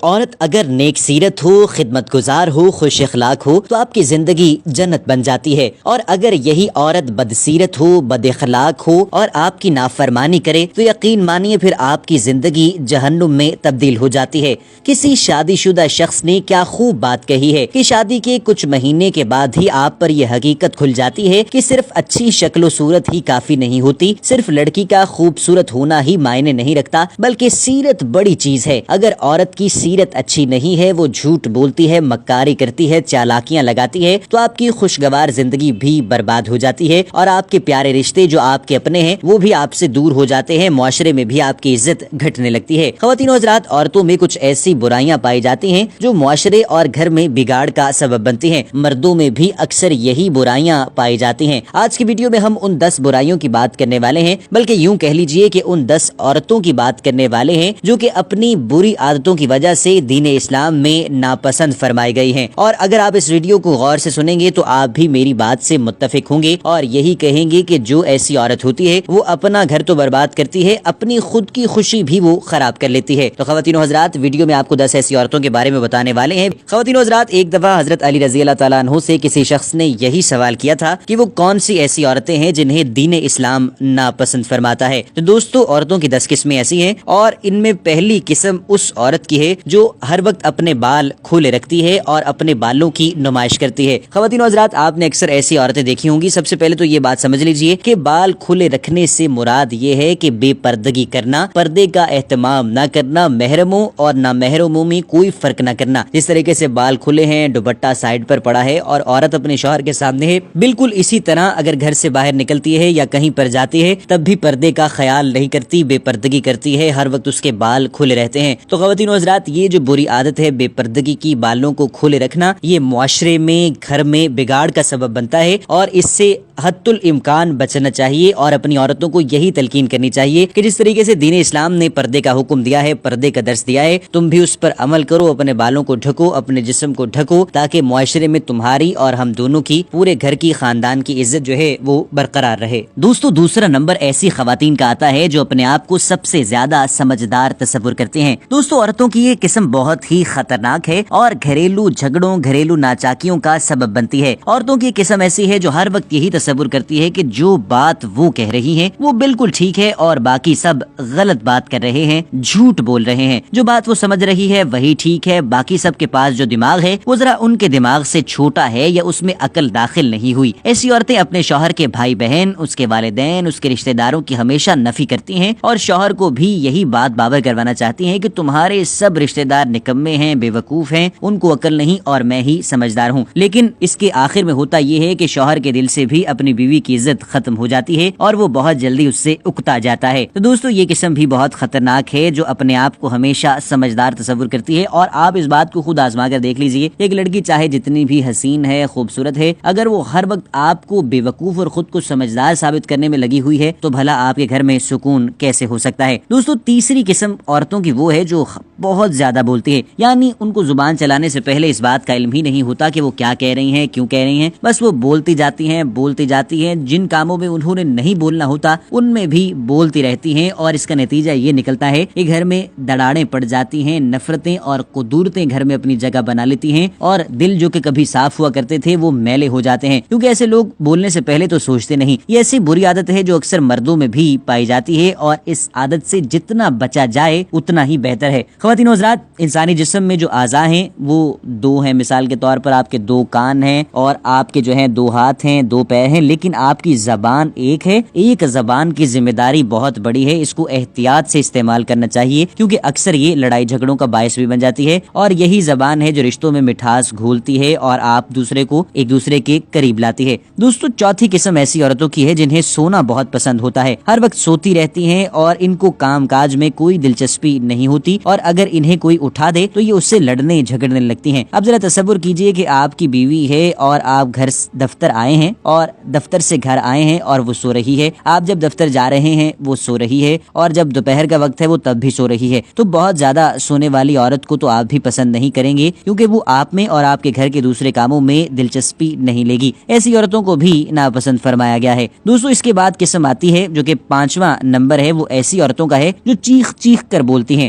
عورت اگر نیک سیرت ہو، خدمت گزار ہو، خوش اخلاق ہو تو آپ کی زندگی جنت بن جاتی ہے، اور اگر یہی عورت بد سیرت ہو، بد اخلاق ہو اور آپ کی نافرمانی کرے تو یقین مانیے پھر آپ کی زندگی جہنم میں تبدیل ہو جاتی ہے۔ کسی شادی شدہ شخص نے کیا خوب بات کہی ہے کہ شادی کے کچھ مہینے کے بعد ہی آپ پر یہ حقیقت کھل جاتی ہے کہ صرف اچھی شکل و صورت ہی کافی نہیں ہوتی، صرف لڑکی کا خوبصورت ہونا ہی معنی نہیں رکھتا، بلکہ سیرت بڑی چیز ہے۔ اگر عورت کی سیرت اچھی نہیں ہے، وہ جھوٹ بولتی ہے، مکاری کرتی ہے، چالاکیاں لگاتی ہے، تو آپ کی خوشگوار زندگی بھی برباد ہو جاتی ہے، اور آپ کے پیارے رشتے جو آپ کے اپنے ہیں وہ بھی آپ سے دور ہو جاتے ہیں، معاشرے میں بھی آپ کی عزت گھٹنے لگتی ہے۔ خواتین و حضرات، عورتوں میں کچھ ایسی برائیاں پائی جاتی ہیں جو معاشرے اور گھر میں بگاڑ کا سبب بنتی ہیں، مردوں میں بھی اکثر یہی برائیاں پائی جاتی ہیں۔ آج کی ویڈیو میں ہم ان 10 برائیوں کی بات کرنے والے ہیں، بلکہ یوں کہہ لیجئے کہ ان 10 عورتوں کی بات کرنے والے ہیں جو کہ اپنی بری عادتوں کی وجہ سے دین اسلام میں ناپسند فرمائی گئی ہیں، اور اگر آپ اس ویڈیو کو غور سے سنیں گے تو آپ بھی میری بات سے متفق ہوں گے اور یہی کہیں گے کہ جو ایسی عورت ہوتی ہے وہ اپنا گھر تو برباد کرتی ہے، اپنی خود کی خوشی بھی وہ خراب کر لیتی ہے۔ تو خواتین و حضرات، ویڈیو میں آپ کو 10 ایسی عورتوں کے بارے میں بتانے والے ہیں۔ خواتین و حضرات، ایک دفعہ حضرت علی رضی اللہ تعالیٰ عنہ سے کسی شخص نے یہی سوال کیا تھا کہ وہ کون سی ایسی عورتیں ہیں جنہیں دین اسلام ناپسند فرماتا ہے۔ تو دوستو، عورتوں کی 10 قسمیں ایسی ہیں، اور ان میں پہلی قسم اس عورت کی ہے جو ہر وقت اپنے بال کھولے رکھتی ہے اور اپنے بالوں کی نمائش کرتی ہے۔ خواتین و حضرات، آپ نے اکثر ایسی عورتیں دیکھی ہوں گی۔ سب سے پہلے تو یہ بات سمجھ لیجئے کہ بال کھلے رکھنے سے مراد یہ ہے کہ بے پردگی کرنا، پردے کا اہتمام نہ کرنا، محرموں اور نامحرموں میں کوئی فرق نہ کرنا۔ جس طریقے سے بال کھلے ہیں، دوپٹہ سائیڈ پر پڑا ہے اور عورت اپنے شوہر کے سامنے ہے، بالکل اسی طرح اگر گھر سے باہر نکلتی ہے یا کہیں پر جاتی ہے تب بھی پردے کا خیال نہیں کرتی، بے پردگی کرتی ہے، ہر وقت اس کے بال کھلے رہتے ہیں۔ تو خواتین و حضرات، یہ جو بری عادت ہے بے پردگی کی، بالوں کو کھلے رکھنا، یہ معاشرے میں، گھر میں بگاڑ کا سبب بنتا ہے، اور اس سے حد الامکان بچنا چاہیے اور اپنی عورتوں کو یہی تلقین کرنی چاہیے کہ جس طریقے سے دین اسلام نے پردے کا حکم دیا ہے، پردے کا درس دیا ہے، تم بھی اس پر عمل کرو، اپنے بالوں کو ڈھکو، اپنے جسم کو ڈھکو، تاکہ معاشرے میں تمہاری اور ہم دونوں کی، پورے گھر کی، خاندان کی عزت جو ہے وہ برقرار رہے۔ دوستو، دوسرا نمبر ایسی خواتین کا آتا ہے جو اپنے آپ کو سب سے زیادہ سمجھدار تصور کرتے ہیں۔ دوستو، عورتوں کی یہ قسم بہت ہی خطرناک ہے اور گھریلو جھگڑوں، گھریلو ناچاکیوں کا سبب بنتی ہے۔ عورتوں کی قسم ایسی ہے جو ہر وقت یہی تصور کرتی ہے کہ جو بات وہ کہہ رہی ہیں وہ بالکل ٹھیک ہے اور باقی سب غلط بات کر رہے ہیں، جھوٹ بول رہے ہیں۔ جو بات وہ سمجھ رہی ہے وہی ٹھیک ہے، باقی سب کے پاس جو دماغ ہے وہ ذرا ان کے دماغ سے چھوٹا ہے یا اس میں عقل داخل نہیں ہوئی۔ ایسی عورتیں اپنے شوہر کے بھائی بہن، اس کے والدین، اس کے رشتہ داروں کی ہمیشہ نفی کرتی ہیں، اور شوہر کو بھی یہی بات بابر کروانا چاہتی ہیں کہ تمہارے سب رشتہ دار نکمے ہیں، بے وقوف ہیں، ان کو عقل نہیں اور میں ہی سمجھدار ہوں۔ لیکن اس کے آخر میں ہوتا یہ ہے کہ شوہر کے دل سے بھی اپنی بیوی کی عزت ختم ہو جاتی ہے اور وہ بہت جلدی اس سے اکتا جاتا ہے۔ تو دوستو، یہ قسم بھی بہت خطرناک ہے جو اپنے آپ کو ہمیشہ سمجھدار تصور کرتی ہے، اور آپ اس بات کو خود آزما کر دیکھ لیجئے، ایک لڑکی چاہے جتنی بھی حسین ہے، خوبصورت ہے، اگر وہ ہر وقت آپ کو بے وقوف اور خود کو سمجھدار ثابت کرنے میں لگی ہوئی ہے تو بھلا آپ کے گھر میں سکون کیسے ہو سکتا ہے۔ دوستو، تیسری قسم عورتوں کی وہ ہے جو بہت زیادہ بولتی ہے، یعنی ان کو زبان چلانے سے پہلے اس بات کا علم ہی نہیں ہوتا کہ وہ کیا کہہ رہی ہیں، کیوں کہہ رہی ہیں، بس وہ بولتی جاتی ہیں، جن کاموں میں انہوں نے نہیں بولنا ہوتا ان میں بھی بولتی رہتی ہیں، اور اس کا نتیجہ یہ نکلتا ہے کہ گھر میں دراڑیں پڑ جاتی ہیں، نفرتیں اور قدورتیں گھر میں اپنی جگہ بنا لیتی ہیں، اور دل جو کہ کبھی صاف ہوا کرتے تھے وہ میلے ہو جاتے ہیں، کیونکہ ایسے لوگ بولنے سے پہلے تو سوچتے نہیں۔ یہ ایسی بری عادت ہے جو اکثر مردوں میں بھی پائی جاتی ہے، اور اس عادت سے جتنا بچا جائے اتنا ہی بہتر ہے۔ خواتین و حضرات، انسانی جسم میں جو اعضاء ہیں وہ 2 ہیں، مثال کے طور پر آپ کے 2 کان ہیں اور آپ کے جو ہیں 2 ہاتھ ہیں، 2 پیر ہیں، لیکن آپ کی زبان ایک ہے۔ ایک زبان کی ذمہ داری بہت بڑی ہے، اس کو احتیاط سے استعمال کرنا چاہیے، کیونکہ اکثر یہ لڑائی جھگڑوں کا باعث بھی بن جاتی ہے، اور یہی زبان ہے جو رشتوں میں مٹھاس گھولتی ہے اور آپ دوسرے کو ایک دوسرے کے قریب لاتی ہے۔ دوستو، چوتھی قسم ایسی عورتوں کی ہے جنہیں سونا بہت پسند ہوتا ہے، ہر وقت سوتی رہتی ہیں اور ان کو کام کاج میں کوئی دلچسپی نہیں ہوتی، اور اگر انہیں کوئی اٹھا دے تو یہ اس سے لڑنے جھگڑنے لگتی ہیں۔ اب ذرا تصور کیجئے کہ آپ کی بیوی ہے اور آپ گھر دفتر آئے ہیں اور دفتر سے گھر آئے ہیں اور وہ سو رہی ہے، آپ جب دفتر جا رہے ہیں وہ سو رہی ہے، اور جب دوپہر کا وقت ہے وہ تب بھی سو رہی ہے، تو بہت زیادہ سونے والی عورت کو تو آپ بھی پسند نہیں کریں گے، کیونکہ وہ آپ میں اور آپ کے گھر کے دوسرے کاموں میں دلچسپی نہیں لے گی۔ ایسی عورتوں کو بھی ناپسند فرمایا گیا ہے۔ دوستو، اس کے بعد قسم آتی ہے جو کہ 5واں نمبر ہے، وہ ایسی عورتوں کا ہے جو چیخ چیخ کر بولتی ہیں۔